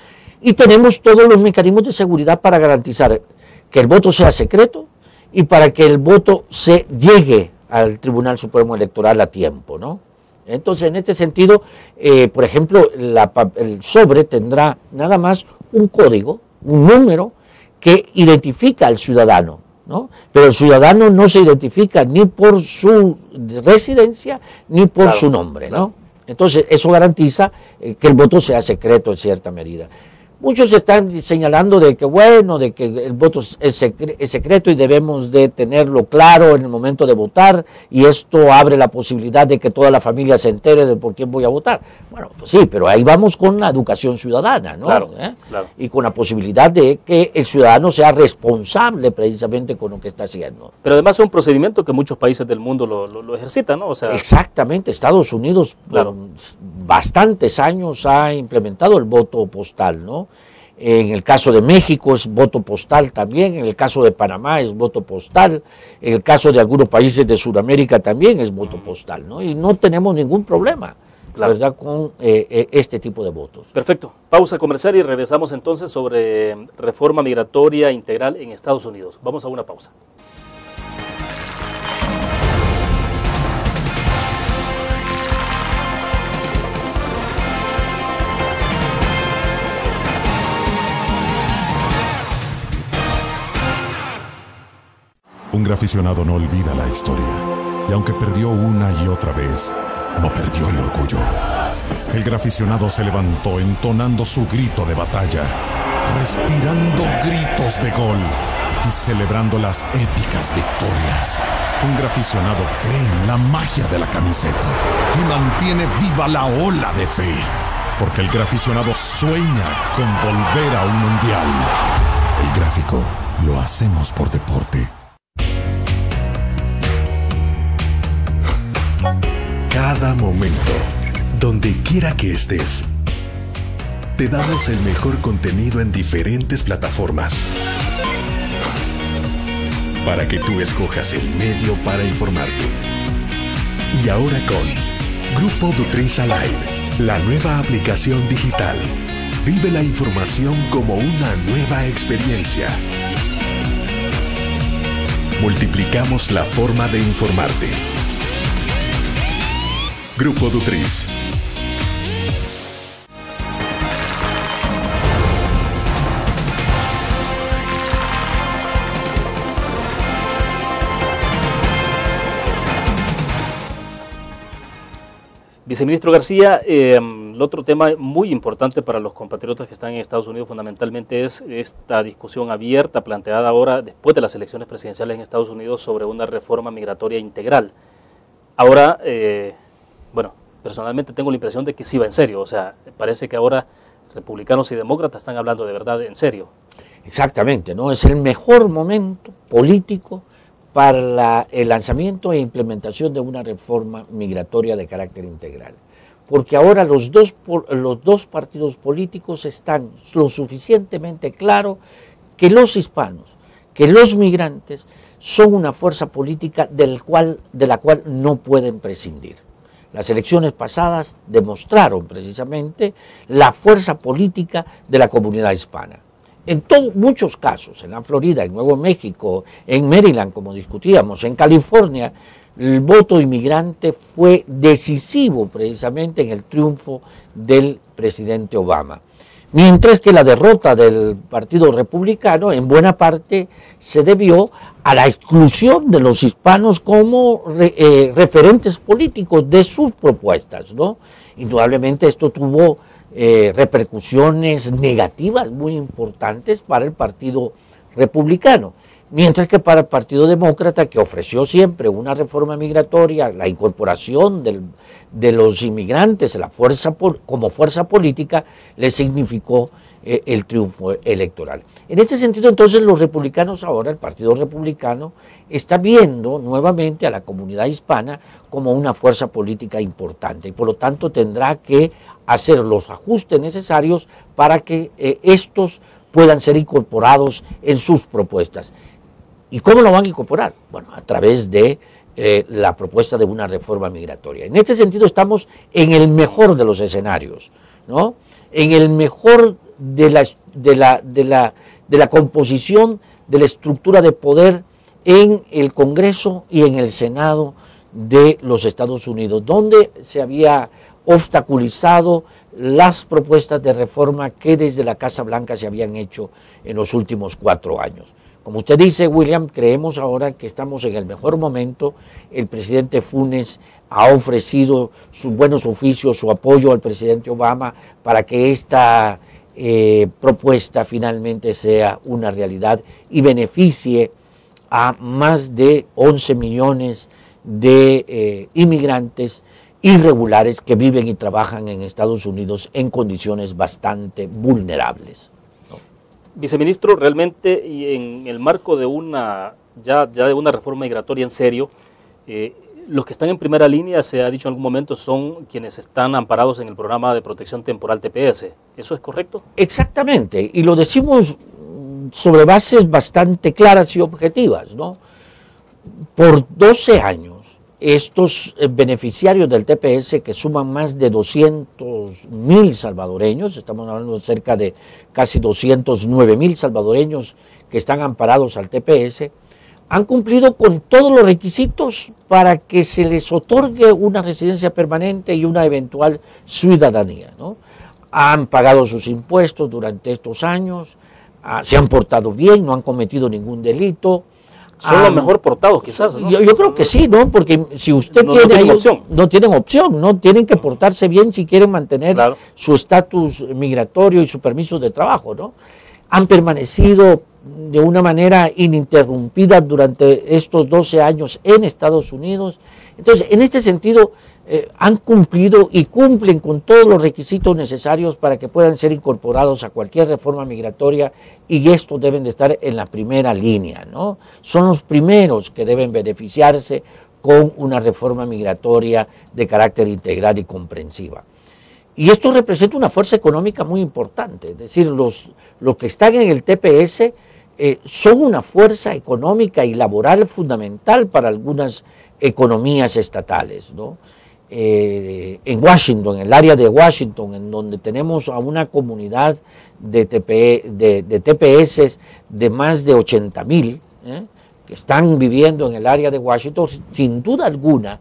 Y tenemos todos los mecanismos de seguridad para garantizar que el voto sea secreto y para que el voto se llegue al Tribunal Supremo Electoral a tiempo, ¿no? Entonces, en este sentido, por ejemplo, el sobre tendrá nada más un código, un número que identifica al ciudadano, ¿no? Pero el ciudadano no se identifica ni por su residencia ni por su nombre, ¿no? Entonces, eso garantiza que el voto sea secreto en cierta medida. Muchos están señalando de que, bueno, de que el voto es secreto y debemos de tenerlo claro en el momento de votar, y esto abre la posibilidad de que toda la familia se entere de por quién voy a votar. Bueno, pues sí, pero ahí vamos con la educación ciudadana, ¿no? Claro. Y con la posibilidad de que el ciudadano sea responsable precisamente con lo que está haciendo. Pero además es un procedimiento que muchos países del mundo lo ejercitan, ¿no? O sea, exactamente, Estados Unidos por bastantes años ha implementado el voto postal, ¿no? En el caso de México es voto postal también, en el caso de Panamá es voto postal, en el caso de algunos países de Sudamérica también es voto postal, ¿no? Y no tenemos ningún problema, la verdad, con este tipo de votos. Perfecto. Pausa comercial y regresamos entonces sobre reforma migratoria integral en Estados Unidos. Vamos a una pausa. Un graficionado no olvida la historia, y aunque perdió una y otra vez, no perdió el orgullo. El graficionado se levantó entonando su grito de batalla, respirando gritos de gol y celebrando las épicas victorias. Un graficionado cree en la magia de la camiseta y mantiene viva la ola de fe, porque el graficionado sueña con volver a un mundial. El gráfico lo hacemos por deporte. Cada momento, donde quiera que estés, te damos el mejor contenido en diferentes plataformas para que tú escojas el medio para informarte. Y ahora con Grupo Dutriz Alive, la nueva aplicación digital. Vive la información como una nueva experiencia. Multiplicamos la forma de informarte. Grupo Dutriz. Viceministro García, el otro tema muy importante para los compatriotas que están en Estados Unidos fundamentalmente es esta discusión abierta planteada ahora después de las elecciones presidenciales en Estados Unidos sobre una reforma migratoria integral. Ahora, bueno, personalmente tengo la impresión de que sí va en serio, o sea, parece que ahora republicanos y demócratas están hablando de verdad en serio. Exactamente, ¿no? Es el mejor momento político para el lanzamiento e implementación de una reforma migratoria de carácter integral. Porque ahora los dos partidos políticos están lo suficientemente claros que los hispanos, que los migrantes son una fuerza política de la cual no pueden prescindir. Las elecciones pasadas demostraron precisamente la fuerza política de la comunidad hispana. En muchos casos, en la Florida, en Nuevo México, en Maryland, como discutíamos, en California, el voto inmigrante fue decisivo precisamente en el triunfo del presidente Obama. Mientras que la derrota del Partido Republicano en buena parte se debió a la exclusión de los hispanos como referentes políticos de sus propuestas, ¿no? Indudablemente esto tuvo repercusiones negativas muy importantes para el Partido Republicano. Mientras que para el Partido Demócrata, que ofreció siempre una reforma migratoria, la incorporación de los inmigrantes como fuerza política, le significó el triunfo electoral. En este sentido, entonces, los republicanos ahora, el Partido Republicano, está viendo nuevamente a la comunidad hispana como una fuerza política importante y por lo tanto tendrá que hacer los ajustes necesarios para que estos puedan ser incorporados en sus propuestas. ¿Y cómo lo van a incorporar? Bueno, a través de la propuesta de una reforma migratoria. En este sentido estamos en el mejor de los escenarios, ¿no? En el mejor de la composición de la estructura de poder en el Congreso y en el Senado de los Estados Unidos, donde se había obstaculizado las propuestas de reforma que desde la Casa Blanca se habían hecho en los últimos 4 años. Como usted dice, William, creemos ahora que estamos en el mejor momento. El presidente Funes ha ofrecido sus buenos oficios, su apoyo al presidente Obama para que esta propuesta finalmente sea una realidad y beneficie a más de 11 millones de inmigrantes irregulares que viven y trabajan en Estados Unidos en condiciones bastante vulnerables. Viceministro, realmente y en el marco de una de una reforma migratoria en serio, los que están en primera línea, se ha dicho en algún momento, son quienes están amparados en el programa de protección temporal TPS. ¿Eso es correcto? Exactamente, y lo decimos sobre bases bastante claras y objetivas, ¿no? Por 12 años, estos beneficiarios del TPS, que suman más de 200.000 salvadoreños, estamos hablando de cerca de casi 209.000 salvadoreños que están amparados al TPS, han cumplido con todos los requisitos para que se les otorgue una residencia permanente y una eventual ciudadanía, ¿no? Han pagado sus impuestos durante estos años, se han portado bien, no han cometido ningún delito. Son los mejor portados, quizás, ¿no? Yo creo que sí, ¿no? Porque si usted no tienen opción. No tienen opción, ¿no? Tienen que portarse bien si quieren mantener su estatus migratorio y su permiso de trabajo, ¿no? Han permanecido de una manera ininterrumpida durante estos 12 años en Estados Unidos. Entonces, en este sentido, han cumplido y cumplen con todos los requisitos necesarios para que puedan ser incorporados a cualquier reforma migratoria, y estos deben de estar en la primera línea, ¿no? Son los primeros que deben beneficiarse con una reforma migratoria de carácter integral y comprensiva. Y esto representa una fuerza económica muy importante, es decir, los que están en el TPS son una fuerza económica y laboral fundamental para algunas economías estatales, ¿no? En Washington, en el área de Washington, en donde tenemos a una comunidad de TPS de más de 80.000 que están viviendo en el área de Washington, sin duda alguna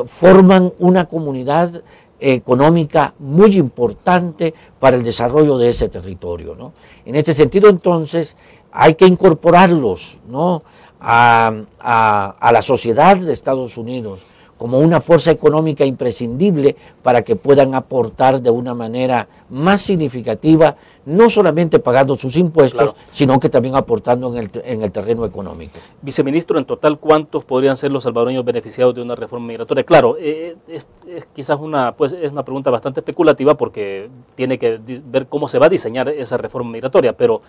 forman una comunidad económica muy importante para el desarrollo de ese territorio, ¿no? En este sentido, entonces, hay que incorporarlos, ¿no?, a la sociedad de Estados Unidos como una fuerza económica imprescindible para que puedan aportar de una manera más significativa, no solamente pagando sus impuestos, sino que también aportando en el terreno económico. Viceministro, en total, ¿cuántos podrían ser los salvadoreños beneficiados de una reforma migratoria? Claro, es quizás es una pregunta bastante especulativa porque tiene que ver cómo se va a diseñar esa reforma migratoria, pero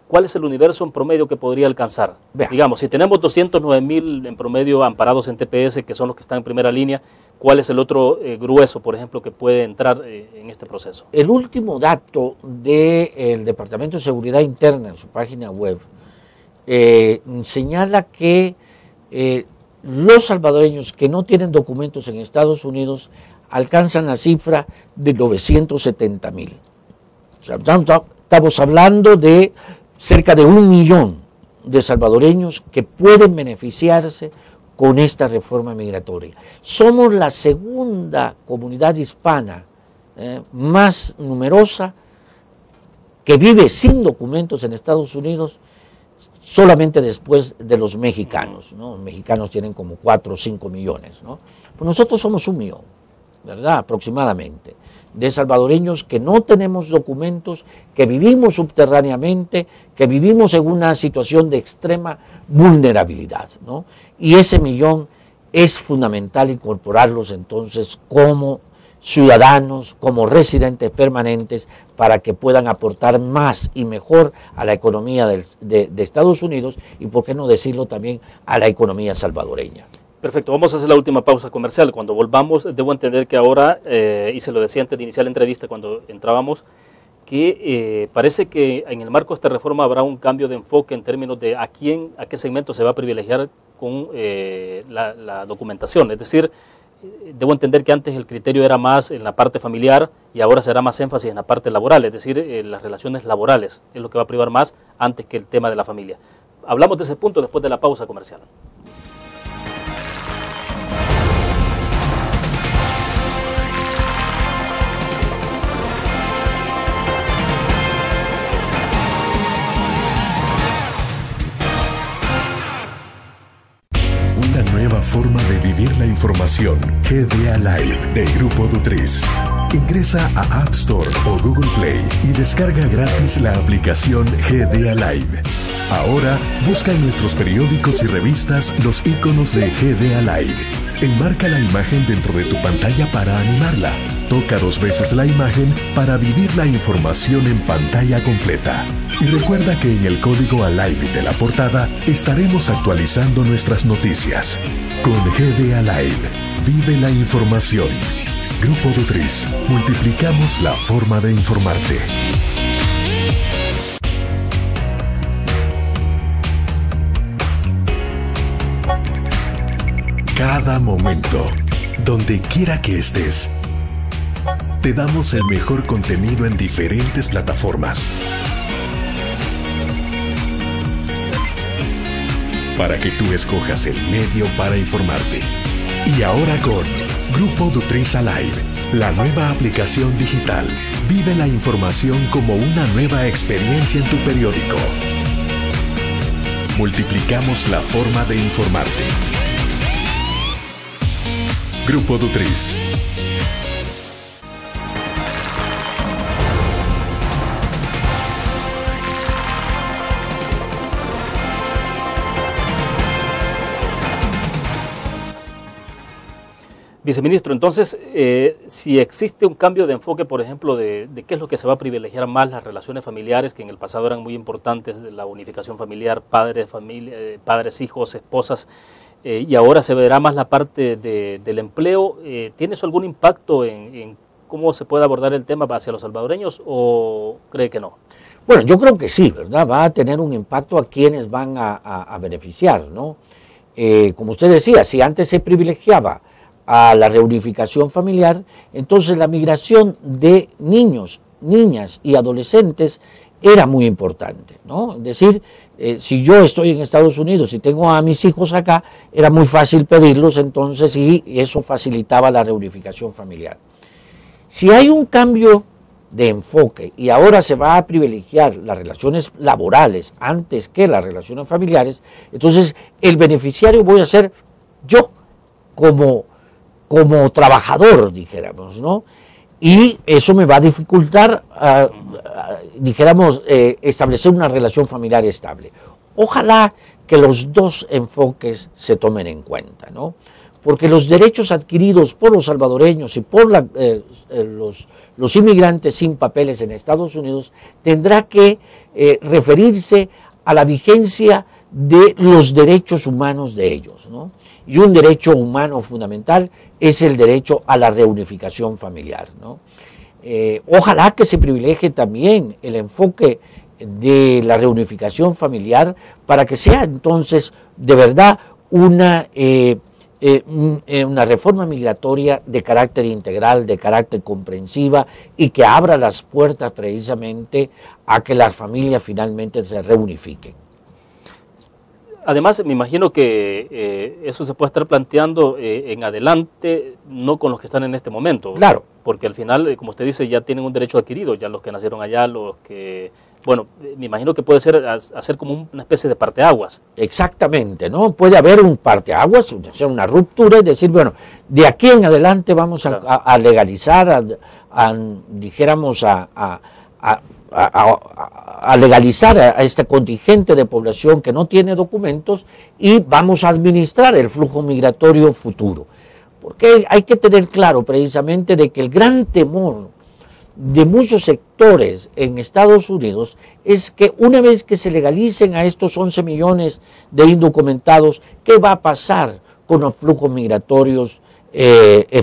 ¿cuál es el universo en promedio que podría alcanzar? Vea. Digamos, si tenemos 209.000 en promedio amparados en TPS, que son los que están en primera línea, ¿cuál es el otro grueso, por ejemplo, que puede entrar en este proceso? El último dato del Departamento de Seguridad Interna en su página web señala que los salvadoreños que no tienen documentos en Estados Unidos alcanzan la cifra de 970.000. O sea, estamos hablando de cerca de 1 millón de salvadoreños que pueden beneficiarse con esta reforma migratoria. Somos la segunda comunidad hispana más numerosa que vive sin documentos en Estados Unidos, solamente después de los mexicanos, ¿no? Los mexicanos tienen como 4 o 5 millones, ¿no? Pues nosotros somos 1 millón, ¿verdad? Aproximadamente. de salvadoreños que no tenemos documentos, que vivimos subterráneamente, que vivimos en una situación de extrema vulnerabilidad, ¿no? Y ese millón es fundamental incorporarlos entonces como ciudadanos, como residentes permanentes, para que puedan aportar más y mejor a la economía de Estados Unidos y, por qué no decirlo, también a la economía salvadoreña. Perfecto, vamos a hacer la última pausa comercial. Cuando volvamos, debo entender que ahora, y se lo decía antes de iniciar la entrevista cuando entrábamos, que parece que en el marco de esta reforma habrá un cambio de enfoque en términos de a qué segmento se va a privilegiar con la documentación. Es decir, debo entender que antes el criterio era más en la parte familiar y ahora será más énfasis en la parte laboral, es decir, las relaciones laborales es lo que va a privar más antes que el tema de la familia. Hablamos de ese punto después de la pausa comercial. Una nueva forma de vivir la información. GDA Live de Grupo Dutriz. Ingresa a App Store o Google Play y descarga gratis la aplicación GDA Live. Ahora busca en nuestros periódicos y revistas los iconos de GDA Live. Enmarca la imagen dentro de tu pantalla para animarla. Toca 2 veces la imagen para vivir la información en pantalla completa. Y recuerda que en el código ALIVE de la portada estaremos actualizando nuestras noticias. Con GDA Live, vive la información. Grupo Dutriz, multiplicamos la forma de informarte. Cada momento, donde quiera que estés, te damos el mejor contenido en diferentes plataformas. Para que tú escojas el medio para informarte. Y ahora con Grupo Dutriz Alive, la nueva aplicación digital. Vive la información como una nueva experiencia en tu periódico. Multiplicamos la forma de informarte. Grupo Dutriz. Viceministro, entonces, si existe un cambio de enfoque, por ejemplo, de qué es lo que se va a privilegiar más, las relaciones familiares, que en el pasado eran muy importantes, de la unificación familiar, padres, familia, padres, hijos, esposas, y ahora se verá más la parte del empleo, ¿tiene eso algún impacto en cómo se puede abordar el tema hacia los salvadoreños o cree que no? Bueno, yo creo que sí, ¿verdad? Va a tener un impacto a quienes van a beneficiar, ¿no? Como usted decía, si antes se privilegiaba a la reunificación familiar, entonces la migración de niños, niñas y adolescentes era muy importante, ¿no? Es decir, si yo estoy en Estados Unidos y tengo a mis hijos acá, era muy fácil pedirlos entonces y eso facilitaba la reunificación familiar. Si hay un cambio de enfoque y ahora se va a privilegiar las relaciones laborales antes que las relaciones familiares, entonces el beneficiario voy a ser yo como trabajador, dijéramos, ¿no? Y eso me va a dificultar, dijéramos, establecer una relación familiar estable. Ojalá que los dos enfoques se tomen en cuenta, ¿no? Porque los derechos adquiridos por los salvadoreños y por los inmigrantes sin papeles en Estados Unidos tendrá que referirse a la vigencia de los derechos humanos de ellos, ¿no? Y un derecho humano fundamental es el derecho a la reunificación familiar, ¿no? Ojalá que se privilegie también el enfoque de la reunificación familiar para que sea entonces de verdad una reforma migratoria de carácter integral, de carácter comprensiva y que abra las puertas precisamente a que las familias finalmente se reunifiquen. Además, me imagino que eso se puede estar planteando en adelante, no con los que están en este momento. Claro. Porque al final, como usted dice, ya tienen un derecho adquirido, ya los que nacieron allá, los que... Bueno, me imagino que puede ser hacer como una especie de parteaguas. Exactamente, ¿no? Puede haber un parteaguas, hacer una ruptura y decir, bueno, de aquí en adelante vamos claro. a legalizar, dijéramos, a legalizar a este contingente de población que no tiene documentos y vamos a administrar el flujo migratorio futuro. Porque hay que tener claro precisamente de que el gran temor de muchos sectores en Estados Unidos es que una vez que se legalicen a estos 11 millones de indocumentados, ¿qué va a pasar con los flujos migratorios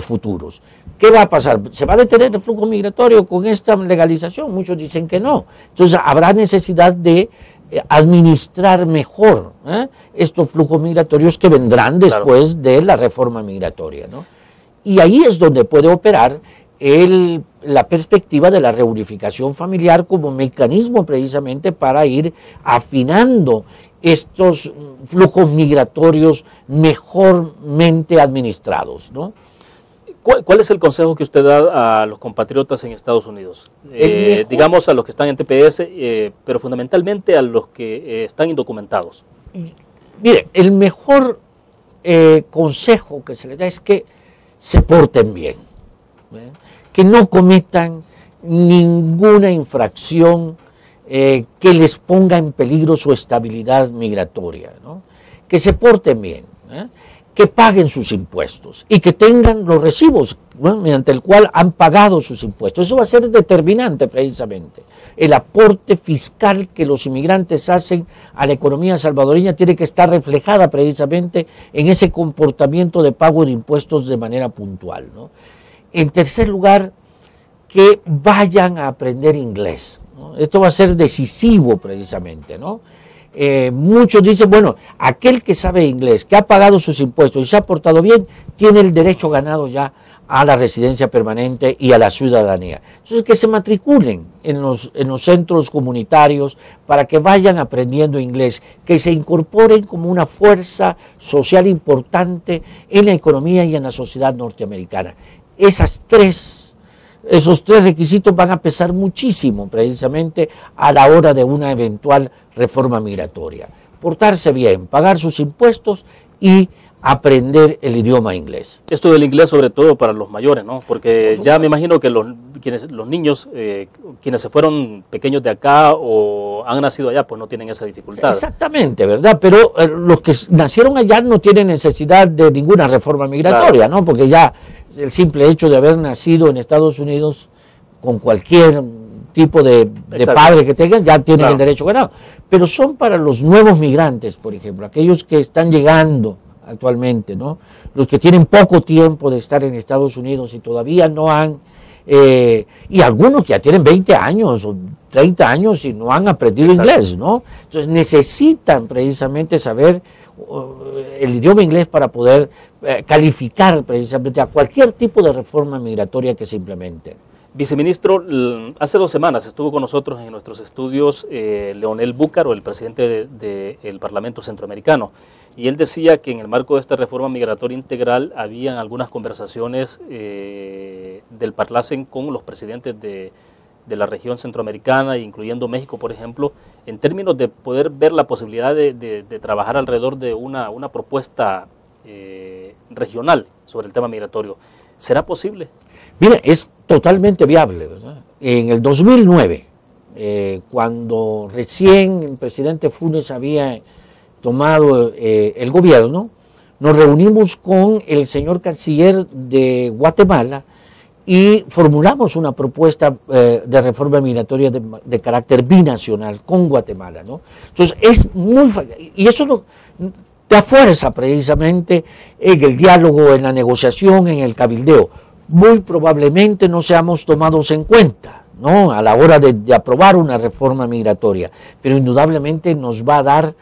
futuros? ¿Qué va a pasar? ¿Se va a detener el flujo migratorio con esta legalización? Muchos dicen que no. Entonces habrá necesidad de administrar mejor estos flujos migratorios que vendrán después claro. de la reforma migratoria, ¿no? Y ahí es donde puede operar la perspectiva de la reunificación familiar como mecanismo precisamente para ir afinando estos flujos migratorios mejormente administrados, ¿no? ¿Cuál es el consejo que usted da a los compatriotas en Estados Unidos? Digamos a los que están en TPS, pero fundamentalmente a los que están indocumentados. Mire, el mejor consejo que se les da es que se porten bien, que no cometan ninguna infracción que les ponga en peligro su estabilidad migratoria, ¿no? Que se porten bien, que paguen sus impuestos y que tengan los recibos, ¿no? mediante el cual han pagado sus impuestos. Eso va a ser determinante precisamente. El aporte fiscal que los inmigrantes hacen a la economía salvadoreña tiene que estar reflejada precisamente en ese comportamiento de pago de impuestos de manera puntual, ¿no? En tercer lugar, que vayan a aprender inglés, ¿no? Esto va a ser decisivo precisamente, ¿no? Muchos dicen, bueno, aquel que sabe inglés, que ha pagado sus impuestos y se ha portado bien, tiene el derecho ganado ya a la residencia permanente y a la ciudadanía. Entonces, que se matriculen en los centros comunitarios para que vayan aprendiendo inglés, que se incorporen como una fuerza social importante en la economía y en la sociedad norteamericana. Esos tres requisitos van a pesar muchísimo precisamente a la hora de una eventual reforma migratoria. Portarse bien, pagar sus impuestos y aprender el idioma inglés. Esto del inglés sobre todo para los mayores, ¿no? Porque ya me imagino que los niños, quienes se fueron pequeños de acá o han nacido allá, pues no tienen esa dificultad. Exactamente, ¿verdad? Pero los que nacieron allá no tienen necesidad de ninguna reforma migratoria, claro. ¿no? Porque ya el simple hecho de haber nacido en Estados Unidos con cualquier tipo de padre que tengan, ya tienen claro. el derecho ganado. Pero son para los nuevos migrantes, por ejemplo, aquellos que están llegando actualmente, ¿no? Los que tienen poco tiempo de estar en Estados Unidos y todavía no han, y algunos que ya tienen 20 años o 30 años y no han aprendido Exacto. inglés, ¿no? Entonces necesitan precisamente saber el idioma inglés para poder calificar precisamente a cualquier tipo de reforma migratoria que se implemente. Viceministro, hace 2 semanas estuvo con nosotros en nuestros estudios Leonel Búcaro, el presidente del Parlamento Centroamericano, y él decía que en el marco de esta reforma migratoria integral habían algunas conversaciones del Parlacen con los presidentes de la región centroamericana, incluyendo México, por ejemplo, en términos de poder ver la posibilidad de trabajar alrededor de una propuesta regional sobre el tema migratorio. ¿Será posible? Mire, es totalmente viable, ¿verdad? En el 2009, cuando recién el presidente Funes había tomado el gobierno, nos reunimos con el señor canciller de Guatemala y formulamos una propuesta de reforma migratoria de carácter binacional con Guatemala, ¿no? Entonces, es muy fácil, y eso da fuerza precisamente en el diálogo, en la negociación, en el cabildeo. Muy probablemente no seamos tomados en cuenta, ¿no? A la hora de aprobar una reforma migratoria, pero indudablemente nos va a dar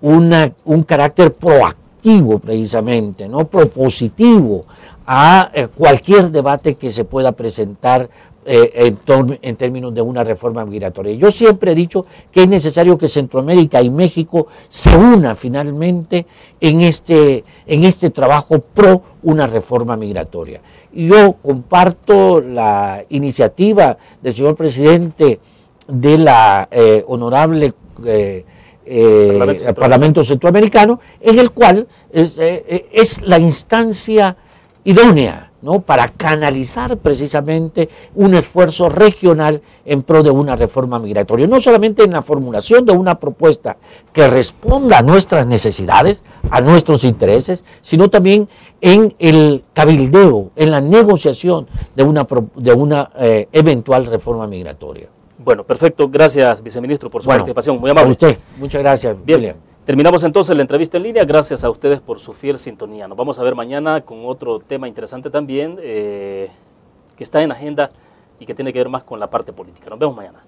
un carácter proactivo precisamente, ¿no? Propositivo a cualquier debate que se pueda presentar en términos de una reforma migratoria. Yo siempre he dicho que es necesario que Centroamérica y México se unan finalmente en este trabajo pro una reforma migratoria. Y yo comparto la iniciativa del señor presidente de la honorable Parlamento Centroamericano, en el cual es la instancia idónea, ¿no?, para canalizar precisamente un esfuerzo regional en pro de una reforma migratoria, no solamente en la formulación de una propuesta que responda a nuestras necesidades, a nuestros intereses, sino también en el cabildeo, en la negociación de una eventual reforma migratoria. Bueno, perfecto. Gracias, viceministro, por su participación. Muy amable. A usted. Muchas gracias. Bien. William. Terminamos entonces la entrevista en línea. Gracias a ustedes por su fiel sintonía. Nos vamos a ver mañana con otro tema interesante también, que está en agenda y que tiene que ver más con la parte política. Nos vemos mañana.